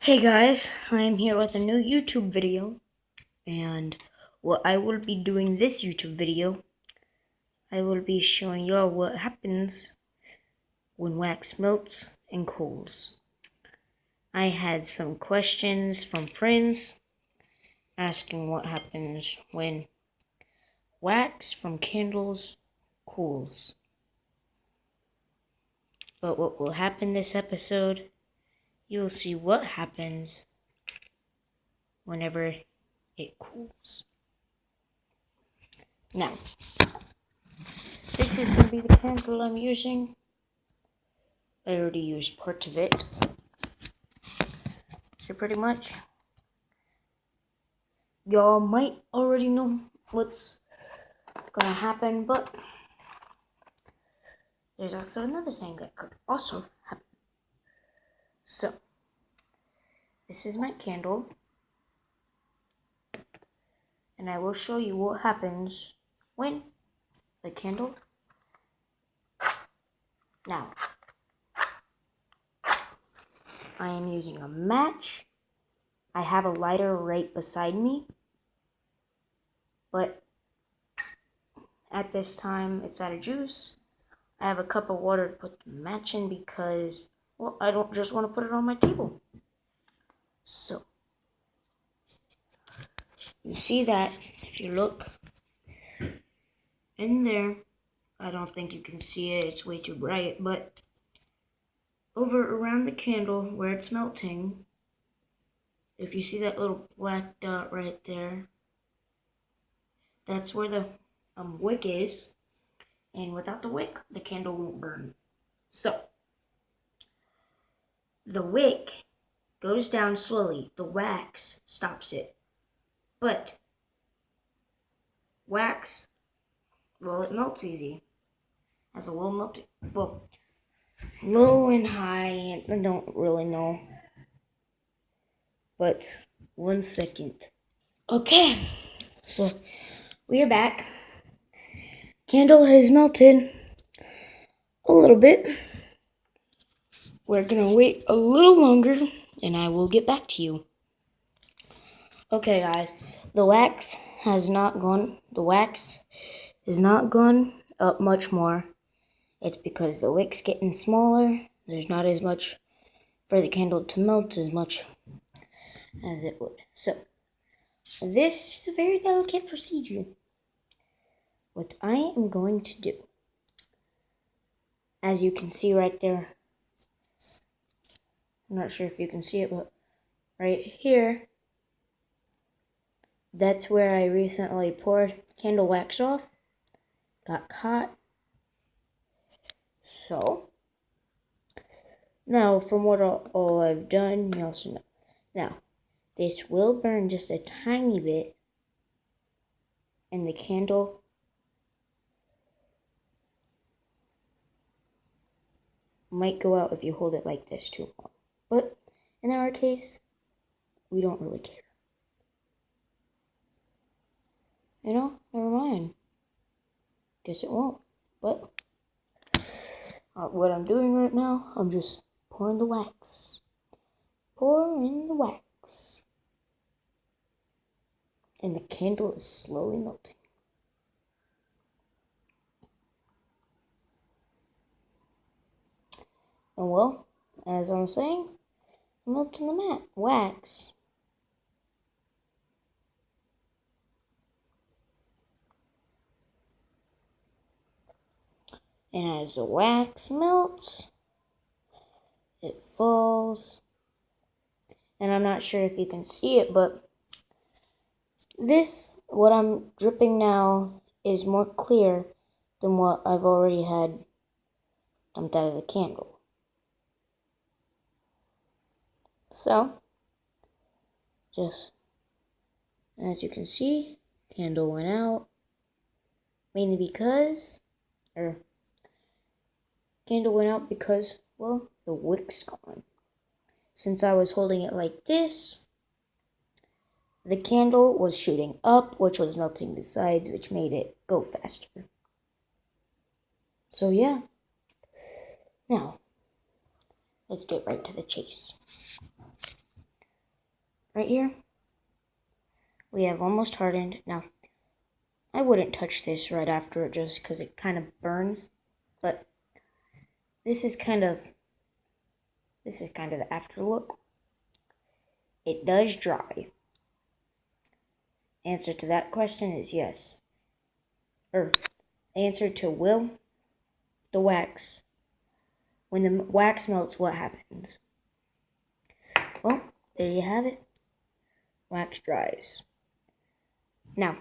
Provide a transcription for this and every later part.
Hey guys, I am here with a new YouTube video, and what I will be doing this YouTube video, I will be showing y'all what happens when wax melts and cools. I had some questions from friends asking what happens when wax from candles cools. But what will happen this episode, you will see what happens whenever it cools. Now, this is going to be the candle I'm using. I already used parts of it. So pretty much, y'all might already know what's gonna happen, but there's also another thing that could also happen. So, this is my candle, and I will show you what happens when the candle. Now, I am using a match. I have a lighter right beside me, but at this time it's out of juice. I have a cup of water to put the match in because, well, I don't just want to put it on my table. So, you see that if you look in there, I don't think you can see it, it's way too bright, but over around the candle where it's melting, if you see that little black dot right there, that's where the wick is, and without the wick, the candle won't burn. So, the wick goes down slowly, the wax stops it, but wax, well, it melts easy, has a low melting, well, low and high, I don't really know, but 1 second. Okay, so we are back. Candle has melted a little bit. We're gonna wait a little longer and I will get back to you. Okay guys, the wax has not gone up much more. It's because the wick's getting smaller. There's not as much for the candle to melt as much as it would. So, this is a very delicate procedure. What I am going to do, as you can see right there, I'm not sure if you can see it, but right here, that's where I recently poured candle wax off. Got caught. So, now from what all I've done, you also know. Now, this will burn just a tiny bit, and the candle might go out if you hold it like this too long. But in our case, we don't really care. You know, never mind. Guess it won't. But what I'm doing right now, I'm just pouring the wax. Pouring the wax. And the candle is slowly melting. And well, as I'm saying, I'm melting the wax. And as the wax melts, it falls. And I'm not sure if you can see it, but this, what I'm dripping now, is more clear than what I've already had dumped out of the candle. So, just as you can see, candle went out, mainly because, candle went out because, well, the wick's gone. Since I was holding it like this, the candle was shooting up, which was melting the sides, which made it go faster. So yeah, now, let's get right to the chase. right here, we have almost hardened. Now, I wouldn't touch this right after it just because it kind of burns, but this is kind of the after look. It does dry. Answer to that question is yes. Answer to will the wax. When the wax melts, what happens? Well, there you have it. Wax dries. Now,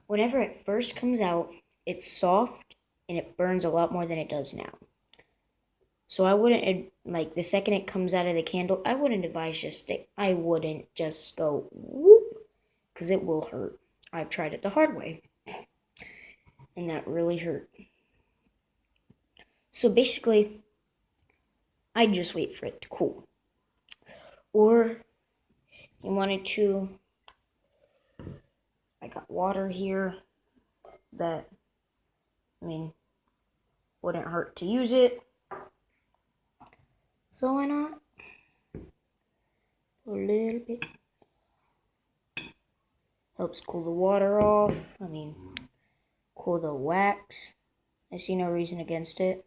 whenever it first comes out, it's soft and it burns a lot more than it does now. So I wouldn't, like, the second it comes out of the candle, I wouldn't advise I wouldn't just go whoop, because it will hurt. I've tried it the hard way, and that really hurt. So basically, I'd just wait for it to cool. Or, you wanted to, I got water here that, wouldn't hurt to use it. So why not? A little bit. Helps cool the water off. Cool the wax. I see no reason against it.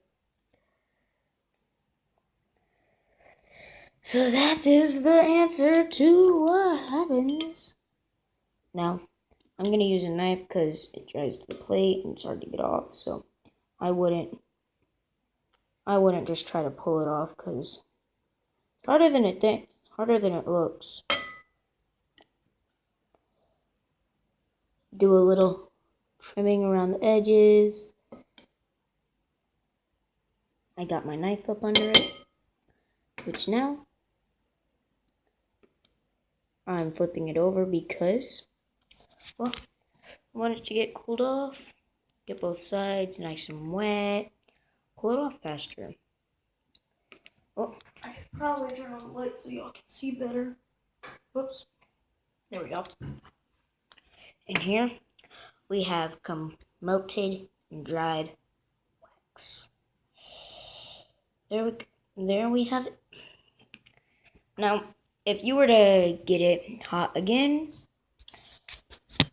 So that is the answer to what happens. Now, I'm going to use a knife because it dries to the plate and it's hard to get off. So I wouldn't just try to pull it off because it's harder than it looks. Do a little trimming around the edges. I got my knife up under it, which now I'm flipping it over because, well, I want it to get cooled off. Get both sides nice and wet. Cool it off faster. Oh, I should probably turn on the light so y'all can see better. Whoops. There we go. And here we have melted and dried wax. There we have it. Now, if you were to get it hot again,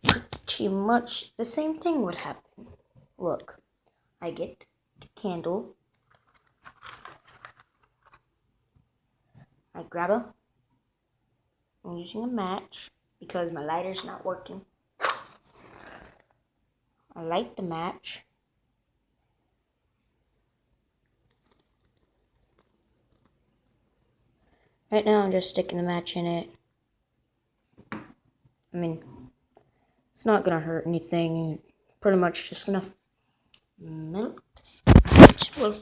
pretty much the same thing would happen. Look, I get the candle. I'm using a match because my lighter's not working. I light the match. Right now I'm just sticking the match in it. It's not gonna hurt anything. Pretty much just gonna melt. Well,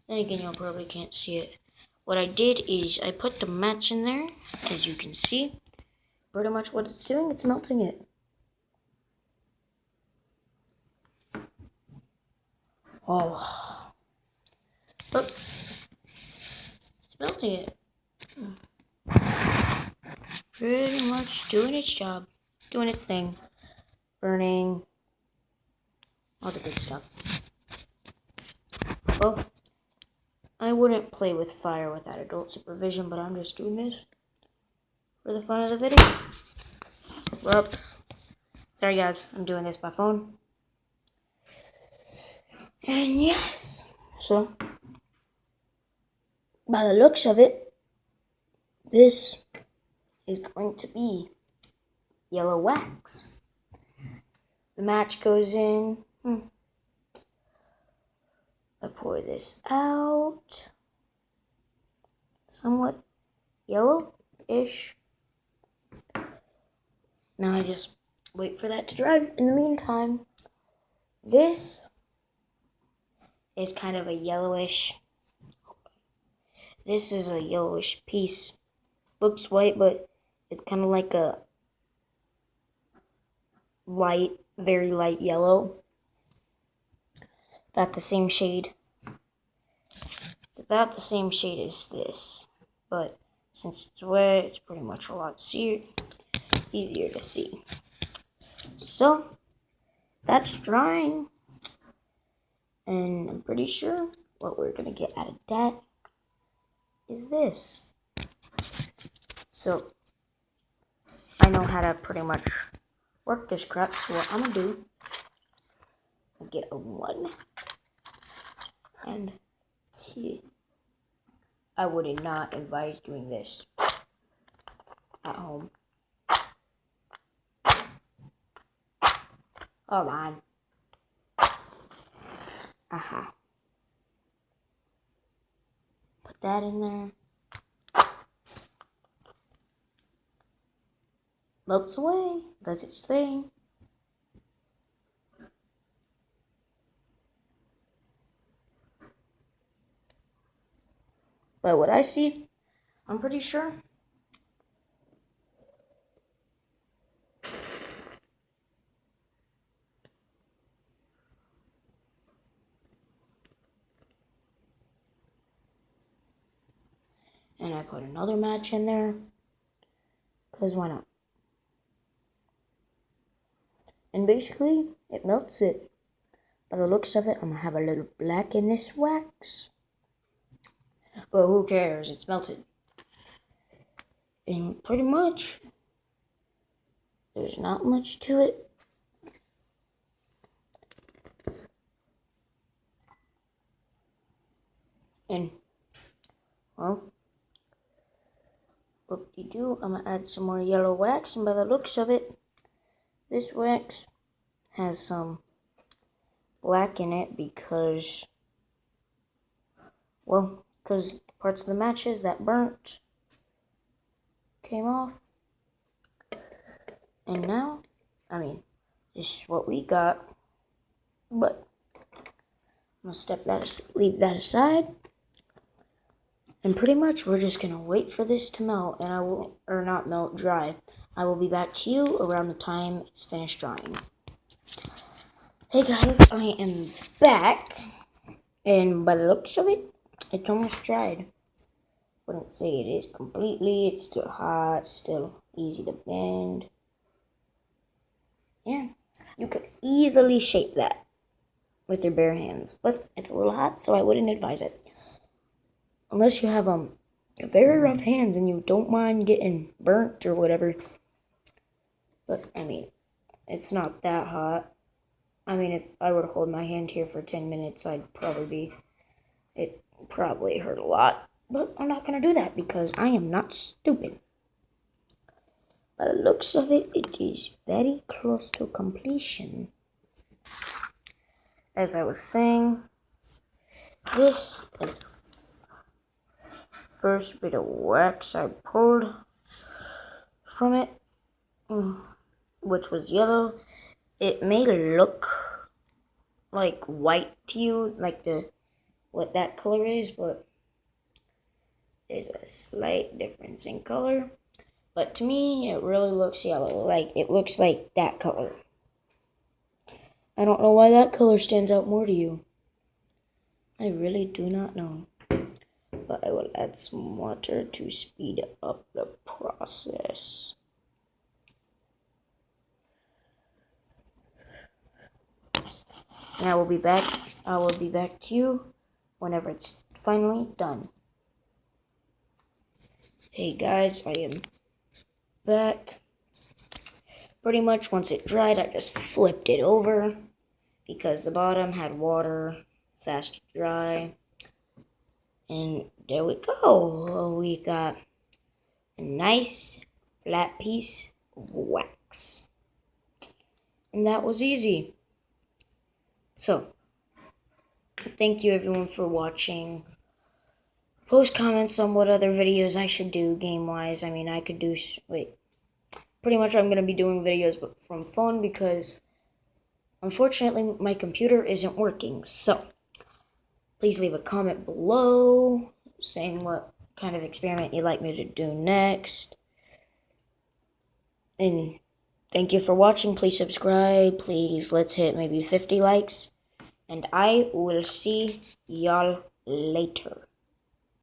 then again, y'all probably can't see it. What I did is I put the match in there, as you can see. Pretty much what it's doing, it's melting it. Oh. Look. It's melting it. Pretty much doing its job. Doing its thing. Burning. All the good stuff. Well, I wouldn't play with fire without adult supervision, but I'm just doing this for the fun of the video. Whoops. Sorry guys, I'm doing this by phone. And yes, so by the looks of it, this is going to be yellow wax. The match goes in. I pour this out. Somewhat yellow-ish. Now I just wait for that to dry. In the meantime, this is kind of a yellowish. This is a yellowish piece. Looks white, but it's kind of like a light, very light yellow. About the same shade. It's about the same shade as this, but since it's wet, it's pretty much a lot easier to see. So, that's drying. And I'm pretty sure what we're going to get out of that is this. So, I know how to pretty much work this crap. So what I'm gonna do, I'll get a 1 and 2. I would not advise doing this at home. Come on. Aha. Put that in there. Melts away. Does its thing. But what I see, I'm pretty sure. And I put another match in there. Because why not? And basically, it melts it. By the looks of it, I'm going to have a little black in this wax. But who cares? It's melted. And pretty much, there's not much to it. And, well, whoop-de-doo, I'm going to add some more yellow wax. And by the looks of it, this wax has some black in it because, well, because parts of the matches that burnt came off. And now, I mean, this is what we got. But I'm gonna leave that aside. And pretty much we're just gonna wait for this to melt, and not melt, dry. I will be back to you around the time it's finished drying. Hey guys, I am back. And by the looks of it, it's almost dried. Wouldn't say it is completely. It's still hot, still easy to bend. Yeah, you could easily shape that with your bare hands, but it's a little hot, so I wouldn't advise it. Unless you have very rough hands and you don't mind getting burnt or whatever. But, I mean, it's not that hot. I mean, if I were to hold my hand here for 10 minutes, it probably hurt a lot. But I'm not going to do that because I am not stupid. By the looks of it, it is very close to completion. As I was saying, this is the first bit of wax I pulled from it, which was yellow. It may look like white to you, like what that color is, but there's a slight difference in color. But to me, it really looks yellow. Like, it looks like that color. I don't know why that color stands out more to you. I really do not know. But I will add some water to speed up the process. And I will be back to you whenever it's finally done. Hey guys, I am back. Pretty much once it dried, I just flipped it over because the bottom had water, fast to dry. And there we go. We got a nice flat piece of wax. And that was easy. So, thank you everyone for watching. Post comments on what other videos I should do game-wise. I mean, I could do... Pretty much I'm going to be doing videos from phone because, unfortunately, my computer isn't working. So, please leave a comment below saying what kind of experiment you'd like me to do next. And thank you for watching. Please subscribe. Please, let's hit maybe 50 likes. And I will see y'all later.